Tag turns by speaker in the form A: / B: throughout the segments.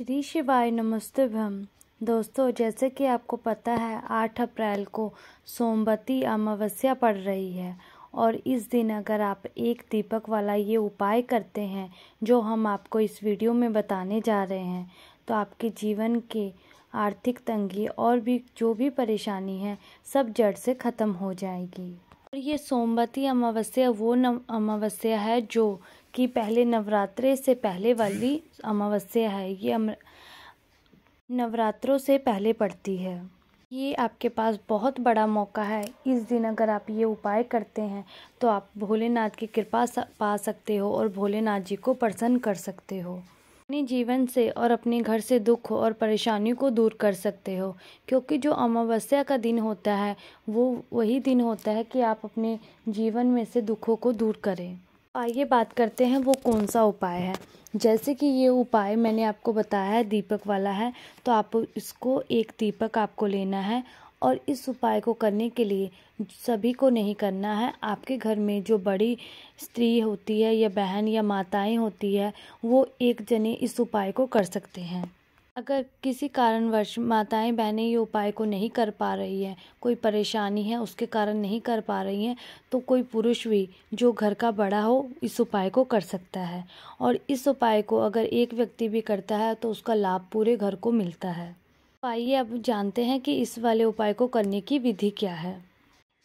A: श्री शिवाय नमस्तुभ्यम। दोस्तों, जैसे कि आपको पता है 8 अप्रैल को सोमवती अमावस्या पड़ रही है और इस दिन अगर आप एक दीपक वाला ये उपाय करते हैं जो हम आपको इस वीडियो में बताने जा रहे हैं तो आपके जीवन के आर्थिक तंगी और भी जो भी परेशानी है सब जड़ से ख़त्म हो जाएगी। और ये सोमवती अमावस्या वो अमावस्या है जो कि पहले नवरात्रे से पहले वाली अमावस्या है। ये नवरात्रों से पहले पड़ती है। ये आपके पास बहुत बड़ा मौका है। इस दिन अगर आप ये उपाय करते हैं तो आप भोलेनाथ की कृपा पा सकते हो और भोलेनाथ जी को प्रसन्न कर सकते हो। अपने जीवन से और अपने घर से दुख और परेशानी को दूर कर सकते हो, क्योंकि जो अमावस्या का दिन होता है वो वही दिन होता है कि आप अपने जीवन में से दुखों को दूर करें। आइए बात करते हैं वो कौन सा उपाय है। जैसे कि ये उपाय मैंने आपको बताया है दीपक वाला है, तो आप इसको एक दीपक आपको लेना है और इस उपाय को करने के लिए सभी को नहीं करना है। आपके घर में जो बड़ी स्त्री होती है या बहन या माताएं होती है वो एक जने इस उपाय को कर सकते हैं। अगर किसी कारणवश माताएं बहनें ये उपाय को नहीं कर पा रही है, कोई परेशानी है उसके कारण नहीं कर पा रही हैं, तो कोई पुरुष भी जो घर का बड़ा हो इस उपाय को कर सकता है। और इस उपाय को अगर एक व्यक्ति भी करता है तो उसका लाभ पूरे घर को मिलता है। तो आइए अब जानते हैं कि इस वाले उपाय को करने की विधि क्या है।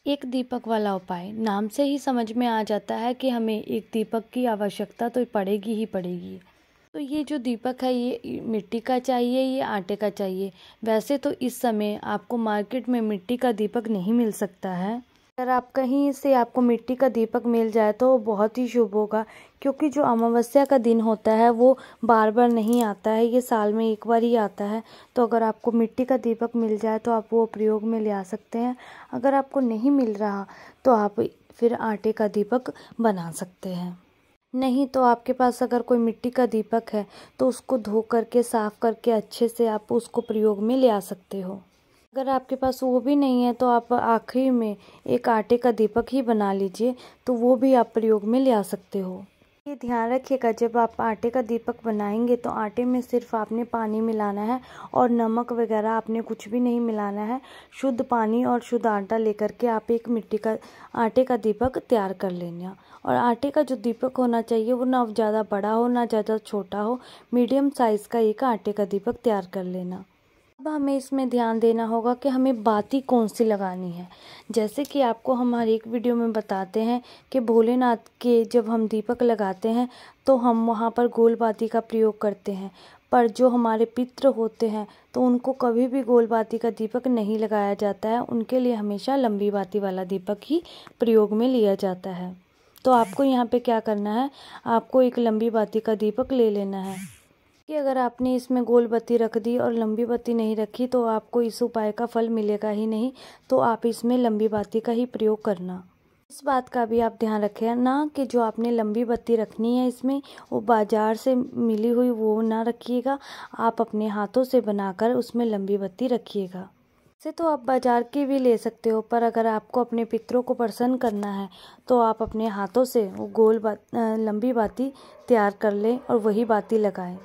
A: एक दीपक वाला उपाय, नाम से ही समझ में आ जाता है कि हमें एक दीपक की आवश्यकता तो पड़ेगी ही पड़ेगी। तो ये जो दीपक है ये मिट्टी का चाहिए, ये आटे का चाहिए। वैसे तो इस समय आपको मार्केट में मिट्टी का दीपक नहीं मिल सकता है। अगर आप कहीं से आपको मिट्टी का दीपक मिल जाए तो बहुत ही शुभ होगा, क्योंकि जो अमावस्या का दिन होता है वो बार बार नहीं आता है, ये साल में एक बार ही आता है। तो अगर आपको मिट्टी का दीपक मिल जाए तो आप वो प्रयोग में ले आ सकते हैं। अगर आपको नहीं मिल रहा तो आप फिर आटे का दीपक बना सकते हैं। नहीं तो आपके पास अगर कोई मिट्टी का दीपक है तो उसको धो करके साफ करके अच्छे से आप उसको प्रयोग में ले आ सकते हो। अगर आपके पास वो भी नहीं है तो आप आखिरी में एक आटे का दीपक ही बना लीजिए, तो वो भी आप प्रयोग में ले आ सकते हो। ये ध्यान रखिएगा, जब आप आटे का दीपक बनाएंगे तो आटे में सिर्फ आपने पानी मिलाना है और नमक वगैरह आपने कुछ भी नहीं मिलाना है। शुद्ध पानी और शुद्ध आटा लेकर के आप एक मिट्टी का आटे का दीपक तैयार कर लेना। और आटे का जो दीपक होना चाहिए वो ना ज़्यादा बड़ा हो ना ज़्यादा छोटा हो, मीडियम साइज़ का एक आटे का दीपक तैयार कर लेना। अब हमें इसमें ध्यान देना होगा कि हमें बाती कौन सी लगानी है। जैसे कि आपको हम हर एक वीडियो में बताते हैं कि भोलेनाथ के जब हम दीपक लगाते हैं तो हम वहाँ पर गोल बाती का प्रयोग करते हैं, पर जो हमारे पितृ होते हैं तो उनको कभी भी गोल बाती का दीपक नहीं लगाया जाता है। उनके लिए हमेशा लंबी बाती वाला दीपक ही प्रयोग में लिया जाता है। तो आपको यहाँ पे क्या करना है, आपको एक लंबी बाती का दीपक ले लेना है। कि अगर आपने इसमें गोल बत्ती रख दी और लंबी बत्ती नहीं रखी तो आपको इस उपाय का फल मिलेगा ही नहीं। तो आप इसमें लंबी बत्ती का ही प्रयोग करना। इस बात का भी आप ध्यान रखें ना कि जो आपने लंबी बत्ती रखनी है इसमें वो बाजार से मिली हुई वो ना रखिएगा, आप अपने हाथों से बनाकर उसमें लंबी बत्ती रखिएगा। से तो आप बाजार की भी ले सकते हो, पर अगर आपको अपने पितरों को प्रसन्न करना है तो आप अपने हाथों से वो लंबी बाती तैयार कर लें और वही बाती लगाएं।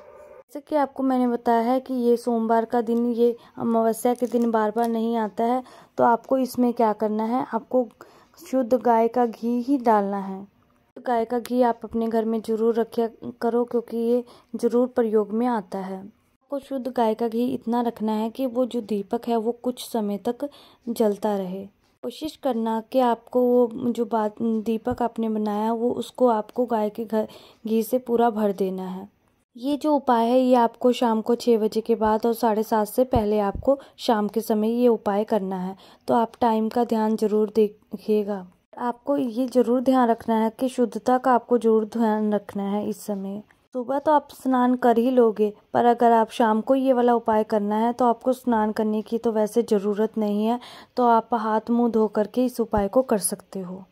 A: जैसे कि आपको मैंने बताया है कि ये सोमवार का दिन, ये अमावस्या के दिन बार बार नहीं आता है, तो आपको इसमें क्या करना है, आपको शुद्ध गाय का घी ही डालना है। गाय का घी आप अपने घर में जरूर रखा करो, क्योंकि ये जरूर प्रयोग में आता है। आपको शुद्ध गाय का घी इतना रखना है कि वो जो दीपक है वो कुछ समय तक जलता रहे। कोशिश करना कि आपको वो जो दीपक आपने बनाया वो उसको आपको गाय के घी से पूरा भर देना है। ये जो उपाय है ये आपको शाम को 6 बजे के बाद और 7:30 से पहले आपको शाम के समय ये उपाय करना है। तो आप टाइम का ध्यान जरूर देखिएगा। आपको ये जरूर ध्यान रखना है कि शुद्धता का आपको जरूर ध्यान रखना है। इस समय सुबह तो आप स्नान कर ही लोगे, पर अगर आप शाम को ये वाला उपाय करना है तो आपको स्नान करने की तो वैसे ज़रूरत नहीं है। तो आप हाथ मुँह धो करके इस उपाय को कर सकते हो।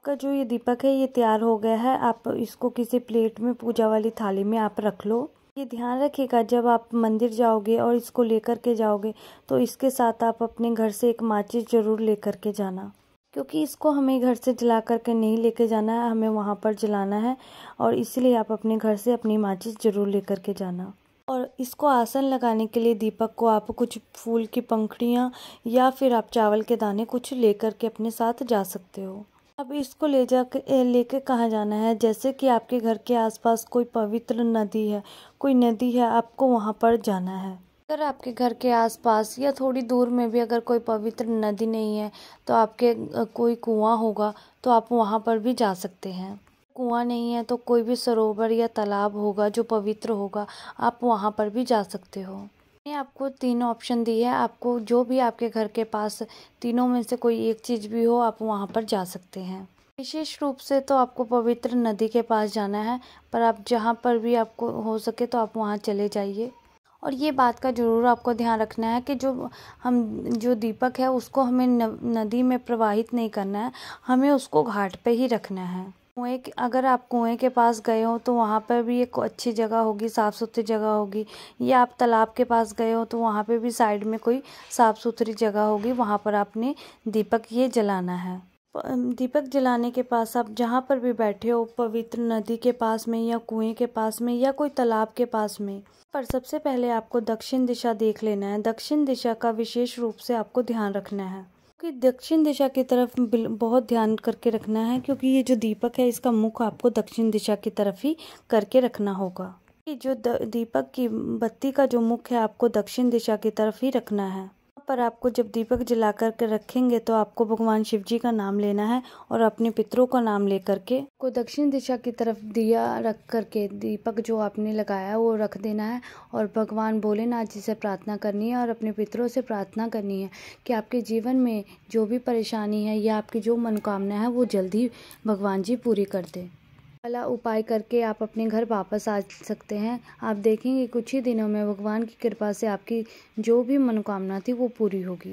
A: का जो ये दीपक है ये तैयार हो गया है। आप इसको किसी प्लेट में, पूजा वाली थाली में आप रख लो। ये ध्यान रखिएगा, जब आप मंदिर जाओगे और इसको लेकर के जाओगे तो इसके साथ आप अपने घर से एक माचिस जरूर लेकर के जाना, क्योंकि इसको हमें घर से जला करके नहीं लेके जाना है, हमें वहाँ पर जलाना है। और इसलिए आप अपने घर से अपनी माचिस जरूर लेकर के जाना। और इसको आसन लगाने के लिए दीपक को आप कुछ फूल की पंखुड़ियाँ या फिर आप चावल के दाने कुछ लेकर के अपने साथ जा सकते हो। अब इसको लेके कहाँ जाना है, जैसे कि आपके घर के आसपास कोई पवित्र नदी है, कोई नदी है, आपको वहाँ पर जाना है। अगर आपके घर के आसपास या थोड़ी दूर में भी अगर कोई पवित्र नदी नहीं है तो आपके कोई कुआं होगा तो आप वहाँ पर भी जा सकते हैं। कुआं नहीं है तो कोई भी सरोवर या तालाब होगा जो पवित्र होगा, आप वहाँ पर भी जा सकते हो। मैंने आपको तीनों ऑप्शन दिए हैं, आपको जो भी आपके घर के पास तीनों में से कोई एक चीज़ भी हो आप वहाँ पर जा सकते हैं। विशेष रूप से तो आपको पवित्र नदी के पास जाना है, पर आप जहाँ पर भी आपको हो सके तो आप वहाँ चले जाइए। और ये बात का ज़रूर आपको ध्यान रखना है कि जो दीपक है उसको हमें नदी में प्रवाहित नहीं करना है, हमें उसको घाट पे ही रखना है। अगर आप कुएं के पास गए हो तो वहाँ पर भी एक अच्छी जगह होगी, साफ़ सुथरी जगह होगी, या आप तालाब के पास गए हो तो वहाँ पे भी साइड में कोई साफ़ सुथरी जगह होगी, वहाँ पर आपने दीपक ये जलाना है। दीपक जलाने के पास आप जहाँ पर भी बैठे हो, पवित्र नदी के पास में या कुएं के पास में या कोई तालाब के पास में, पर सबसे पहले आपको दक्षिण दिशा देख लेना है। दक्षिण दिशा का विशेष रूप से आपको ध्यान रखना है कि दक्षिण दिशा की तरफ बहुत ध्यान करके रखना है, क्योंकि ये जो दीपक है इसका मुख आपको दक्षिण दिशा की तरफ ही करके रखना होगा। ये जो दीपक की बत्ती का जो मुख है आपको दक्षिण दिशा की तरफ ही रखना है। पर आपको जब दीपक जला कर रखेंगे तो आपको भगवान शिव जी का नाम लेना है और अपने पितरों का नाम लेकर के को दक्षिण दिशा की तरफ दिया रख करके दीपक जो आपने लगाया वो रख देना है और भगवान भोलेनाथ जी से प्रार्थना करनी है और अपने पितरों से प्रार्थना करनी है कि आपके जीवन में जो भी परेशानी है या आपकी जो मनोकामना है वो जल्दी भगवान जी पूरी कर दें। वाला उपाय करके आप अपने घर वापस आ सकते हैं। आप देखेंगे कुछ ही दिनों में भगवान की कृपा से आपकी जो भी मनोकामना थी वो पूरी होगी।